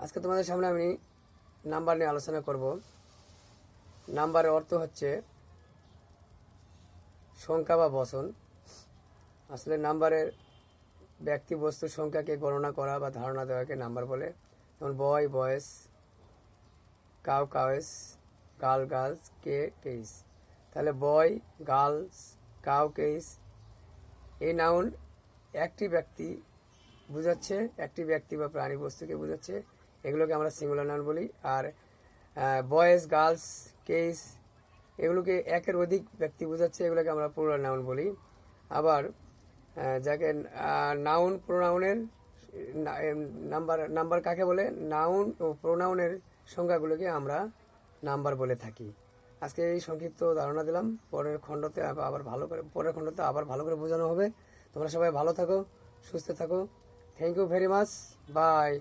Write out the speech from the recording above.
আজকে তোমাদের সামনে আমি নাম্বার নিয়ে আলোচনা করব। নাম্বারের অর্থ হচ্ছে সংখ্যা বা বচন। আসলে নাম্বারের ব্যক্তি বস্তুর সংখ্যাকে গণনা করা বা ধারণা দেওয়াকে নাম্বার বলে। যেমন বয় বয়েস, কাউ কাউস, গার্ল গার্লস, কে কেইস। তাহলে বয়, গার্লস, কাউ কেইস এই নাউন একটি ব্যক্তি বোঝাচ্ছে, একটি ব্যক্তি বা প্রাণী বস্তুকে বোঝাচ্ছে। এগুলোকে আমরা সিঙ্গুলার নাউন বলি। আর বয়েজ, গার্লস, কেইস এগুলোকে একের অধিক ব্যক্তি বোঝাচ্ছে, এগুলোকে আমরা প্লুরাল নাউন বলি। আবার যাকে নাউন প্রোনাউনের নাম্বার কাকে বলে, নাউন ও প্রোনাউনের সংখ্যাগুলোকে আমরা নাম্বার বলে থাকি। আজকে এই সংক্ষিপ্ত ধারণা দিলাম। পরের খণ্ডতে আবার ভালো করে বোঝানো হবে। তোমরা সবাই ভালো থাকো, সুস্থ থাকো। Thank you very much. By.